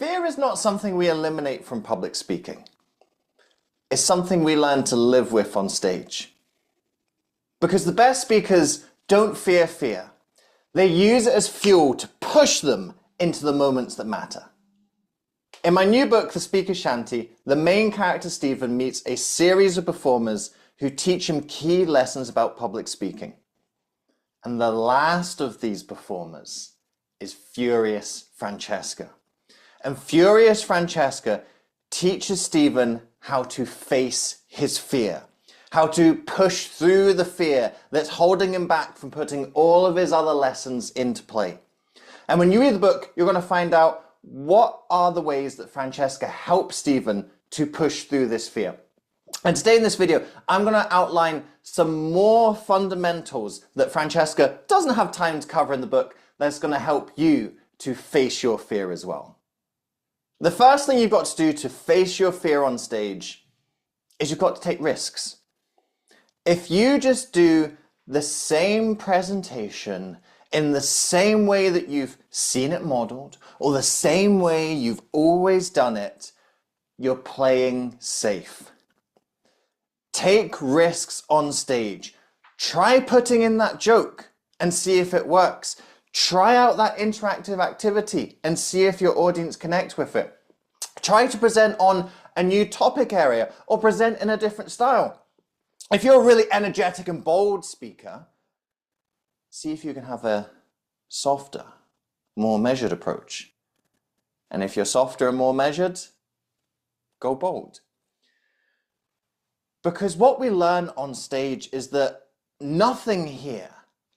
Fear is not something we eliminate from public speaking. It's something we learn to live with on stage. Because the best speakers don't fear fear. They use it as fuel to push them into the moments that matter. In my new book, The Speaker Shanty, the main character Stephen meets a series of performers who teach him key lessons about public speaking. And the last of these performers is Furious Francesca. And Furious Francesca teaches Stephen how to face his fear, how to push through the fear that's holding him back from putting all of his other lessons into play. And when you read the book, you're going to find out what are the ways that Francesca helps Stephen to push through this fear. And today in this video, I'm going to outline some more fundamentals that Francesca doesn't have time to cover in the book that's going to help you to face your fear as well. The first thing you've got to do to face your fear on stage is you've got to take risks. If you just do the same presentation in the same way that you've seen it modeled, or the same way you've always done it, you're playing safe. Take risks on stage. Try putting in that joke and see if it works. Try out that interactive activity and see if your audience connects with it. Try to present on a new topic area or present in a different style. If you're a really energetic and bold speaker, see if you can have a softer, more measured approach. And if you're softer and more measured, go bold. Because what we learn on stage is that nothing here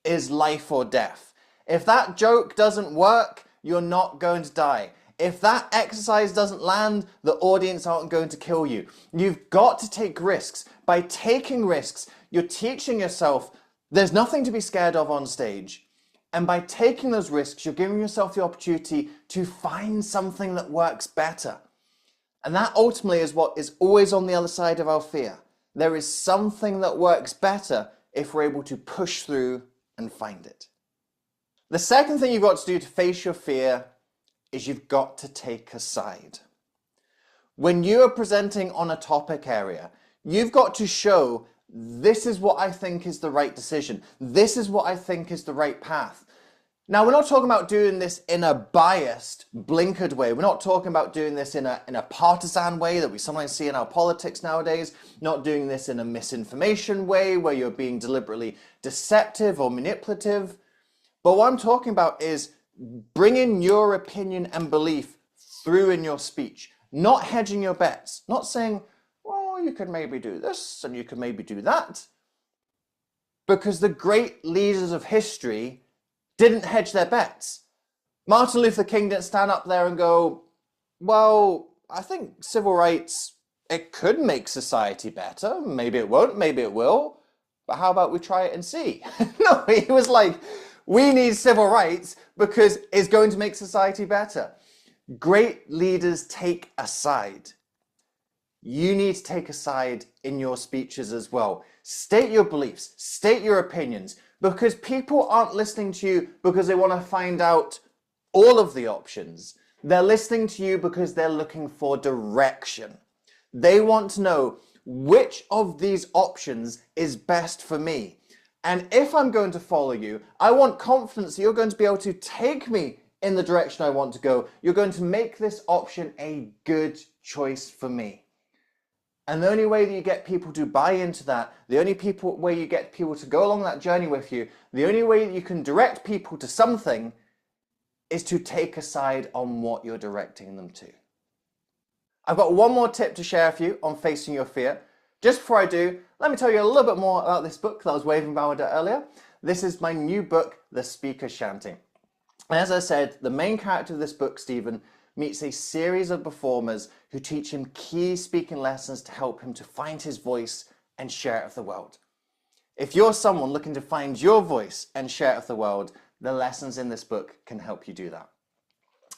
is life or death. If that joke doesn't work, you're not going to die. If that exercise doesn't land, the audience aren't going to kill you. You've got to take risks. By taking risks, you're teaching yourself there's nothing to be scared of on stage. And by taking those risks, you're giving yourself the opportunity to find something that works better. And that ultimately is what is always on the other side of our fear. There is something that works better if we're able to push through and find it. The second thing you've got to do to face your fear is you've got to take a side. When you are presenting on a topic area, you've got to show this is what I think is the right decision. This is what I think is the right path. Now, we're not talking about doing this in a biased, blinkered way. We're not talking about doing this in a partisan way that we sometimes see in our politics nowadays. Not doing this in a misinformation way where you're being deliberately deceptive or manipulative. But what I'm talking about is bringing your opinion and belief through in your speech. Not hedging your bets. Not saying, well, you could maybe do this and you could maybe do that. Because the great leaders of history didn't hedge their bets. Martin Luther King didn't stand up there and go, well, I think civil rights, it could make society better. Maybe it won't, maybe it will. But how about we try it and see? No, he was like, we need civil rights because it's going to make society better. Great leaders take a side. You need to take a side in your speeches as well. State your beliefs, state your opinions, because people aren't listening to you because they want to find out all of the options. They're listening to you because they're looking for direction. They want to know which of these options is best for me. And if I'm going to follow you, I want confidence that you're going to be able to take me in the direction I want to go. You're going to make this option a good choice for me. And the only way that you get people to buy into that, the only way you get people to go along that journey with you, the only way that you can direct people to something is to take a side on what you're directing them to. I've got one more tip to share with you on facing your fear. Just before I do, let me tell you a little bit more about this book that I was waving about earlier. This is my new book, The Speaker Shanty. And as I said, the main character of this book, Stephen, meets a series of performers who teach him key speaking lessons to help him to find his voice and share it with the world. If you're someone looking to find your voice and share it with the world, the lessons in this book can help you do that.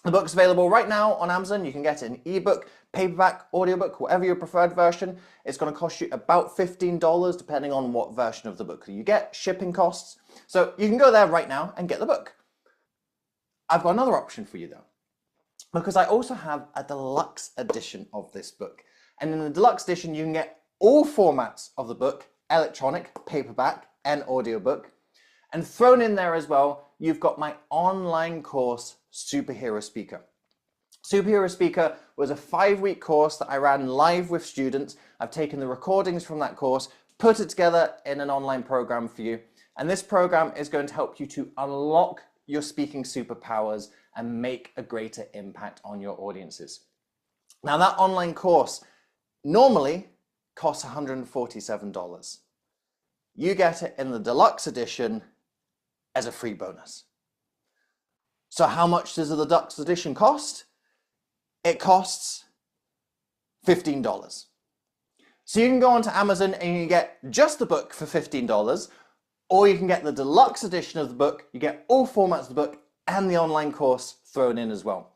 The book's available right now on Amazon. You can get it in ebook, paperback, audiobook, whatever your preferred version. It's going to cost you about $15 depending on what version of the book you get, shipping costs. So you can go there right now and get the book. I've got another option for you though. because I also have a deluxe edition of this book. And in the deluxe edition, you can get all formats of the book, electronic, paperback, and audiobook. And thrown in there as well, you've got my online course, Superhero Speaker. Superhero Speaker was a 5-week course that I ran live with students. I've taken the recordings from that course, put it together in an online program for you. And this program is going to help you to unlock your speaking superpowers and make a greater impact on your audiences. Now, that online course normally costs $147. You get it in the deluxe edition as a free bonus. So how much does the deluxe edition cost? It costs $15. So you can go onto Amazon and you can get just the book for $15, or you can get the deluxe edition of the book. You get all formats of the book and the online course thrown in as well.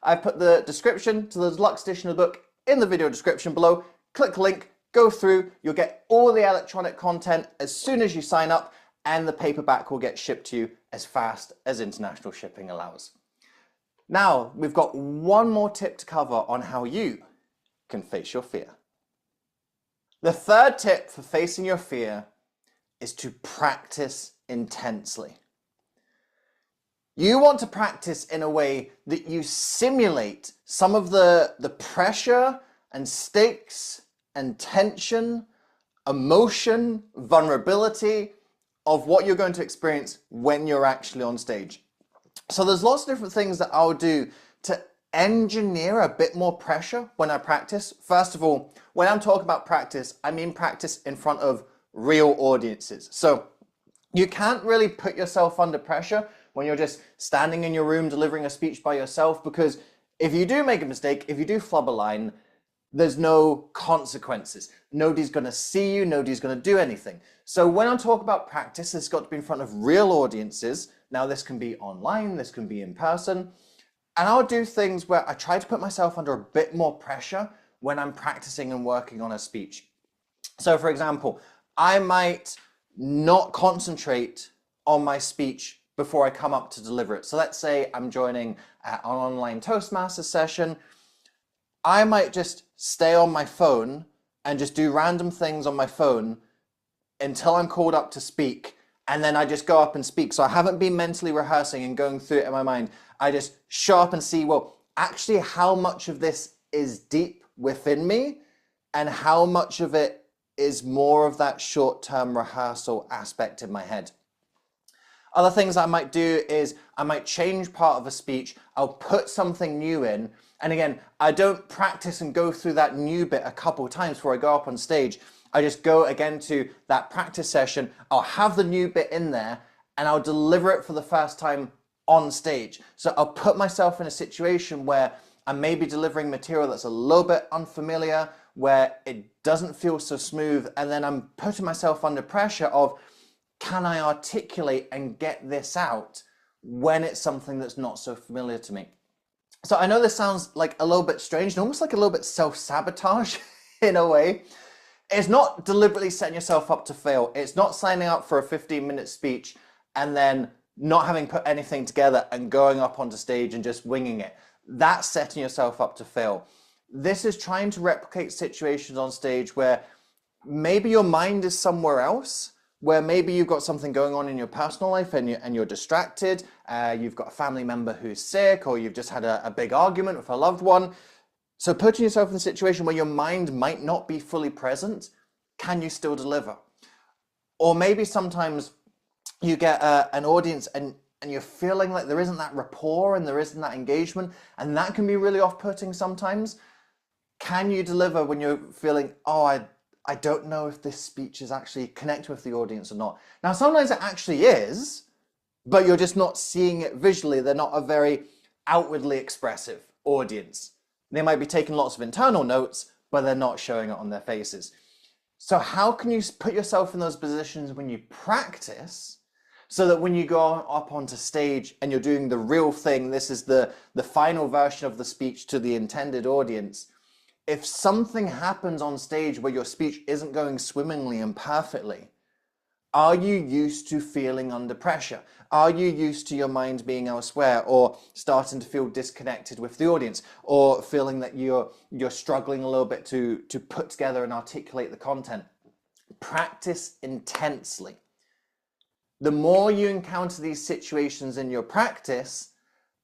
I've put the description to the deluxe edition of the book in the video description below. Click the link, go through, you'll get all the electronic content as soon as you sign up, and the paperback will get shipped to you as fast as international shipping allows. Now, we've got one more tip to cover on how you can face your fear. The third tip for facing your fear is to practice intensely. You want to practice in a way that you simulate some of the pressure and stakes and tension, emotion, vulnerability of what you're going to experience when you're actually on stage. So there's lots of different things that I'll do to engineer a bit more pressure when I practice. First of all, when I'm talking about practice, I mean practice in front of real audiences. So you can't really put yourself under pressure when you're just standing in your room delivering a speech by yourself, because if you do make a mistake, if you do flub a line, there's no consequences. Nobody's going to see you, nobody's going to do anything. So when I'm talking about practice, it's got to be in front of real audiences. Now this can be online, this can be in person. And I'll do things where I try to put myself under a bit more pressure when I'm practicing and working on a speech. So for example, I might not concentrate on my speech before I come up to deliver it. So let's say I'm joining an online Toastmasters session. I might just stay on my phone and just do random things on my phone until I'm called up to speak, and then I just go up and speak. So I haven't been mentally rehearsing and going through it in my mind. I just show up and see, well, actually how much of this is deep within me and how much of it is more of that short-term rehearsal aspect in my head. Other things I might do is I might change part of a speech. I'll put something new in. And again, I don't practice and go through that new bit a couple of times before I go up on stage. I just go again to that practice session. I'll have the new bit in there and I'll deliver it for the first time on stage. So I'll put myself in a situation where I may be delivering material that's a little bit unfamiliar, where it doesn't feel so smooth. And then I'm putting myself under pressure of, can I articulate and get this out when it's something that's not so familiar to me? So I know this sounds like a little bit strange and almost like a little bit self-sabotage in a way. It's not deliberately setting yourself up to fail. It's not signing up for a 15-minute speech and then not having put anything together and going up onto stage and just winging it. That's setting yourself up to fail. This is trying to replicate situations on stage where maybe your mind is somewhere else, where maybe you've got something going on in your personal life and you're distracted, you've got a family member who's sick, or you've just had a big argument with a loved one. So putting yourself in a situation where your mind might not be fully present, can you still deliver? Or maybe sometimes you get an audience and you're feeling like there isn't that rapport and there isn't that engagement, and that can be really off-putting sometimes. Can you deliver when you're feeling, oh, I don't know if this speech is actually connecting with the audience or not? Now, sometimes it actually is, but you're just not seeing it visually. They're not a very outwardly expressive audience. They might be taking lots of internal notes, but they're not showing it on their faces. So how can you put yourself in those positions when you practice, so that when you go up onto stage and you're doing the real thing, this is the final version of the speech to the intended audience, if something happens on stage where your speech isn't going swimmingly and perfectly, Are you used to feeling under pressure? Are you used to your mind being elsewhere, or starting to feel disconnected with the audience, or feeling that you're struggling a little bit to put together and articulate the content? Practice intensely. The more you encounter these situations in your practice,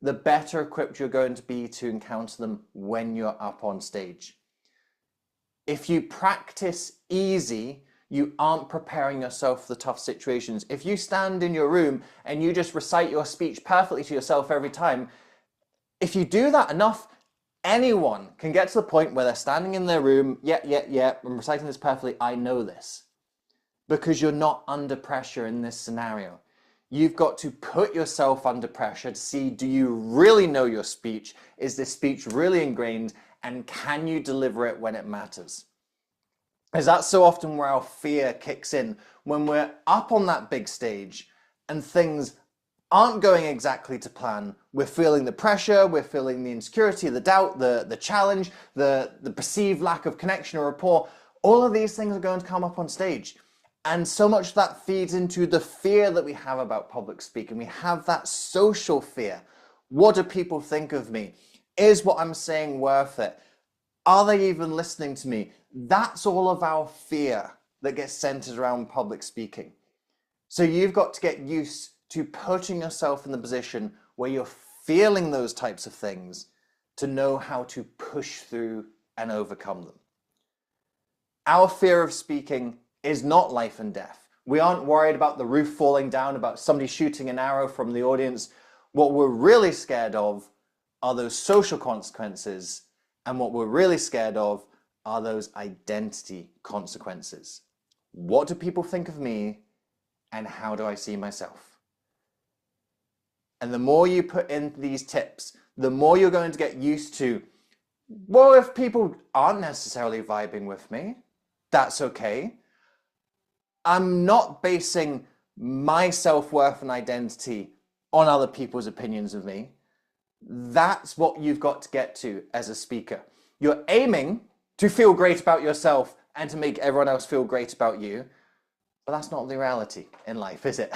the better equipped you're going to be to encounter them when you're up on stage. If you practice easy, you aren't preparing yourself for the tough situations. If you stand in your room and you just recite your speech perfectly to yourself every time, if you do that enough, anyone can get to the point where they're standing in their room, I'm reciting this perfectly, I know this. Because you're not under pressure in this scenario. You've got to put yourself under pressure to see, do you really know your speech? Is this speech really ingrained? And can you deliver it when it matters? Because that's so often where our fear kicks in. When we're up on that big stage and things aren't going exactly to plan, we're feeling the pressure, we're feeling the insecurity, the doubt, the challenge, the perceived lack of connection or rapport. All of these things are going to come up on stage. And so much of that feeds into the fear that we have about public speaking. We have that social fear. What do people think of me? Is what I'm saying worth it? Are they even listening to me? That's all of our fear that gets centered around public speaking. So you've got to get used to putting yourself in the position where you're feeling those types of things to know how to push through and overcome them. Our fear of speaking is not life and death. We aren't worried about the roof falling down, about somebody shooting an arrow from the audience. What we're really scared of are those social consequences, and what we're really scared of are those identity consequences. What do people think of me, and how do I see myself? And the more you put in these tips, the more you're going to get used to, well, if people aren't necessarily vibing with me, that's okay. I'm not basing my self-worth and identity on other people's opinions of me. That's what you've got to get to as a speaker. You're aiming to feel great about yourself and to make everyone else feel great about you, but that's not the reality in life, is it?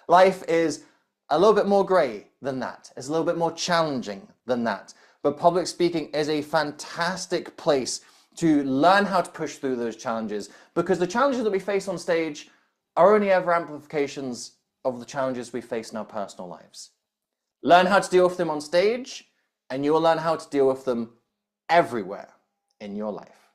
Life is a little bit more grey than that. It's a little bit more challenging than that. But public speaking is a fantastic place to learn how to push through those challenges, because the challenges that we face on stage are only ever amplifications of the challenges we face in our personal lives. Learn how to deal with them on stage, and you will learn how to deal with them everywhere in your life.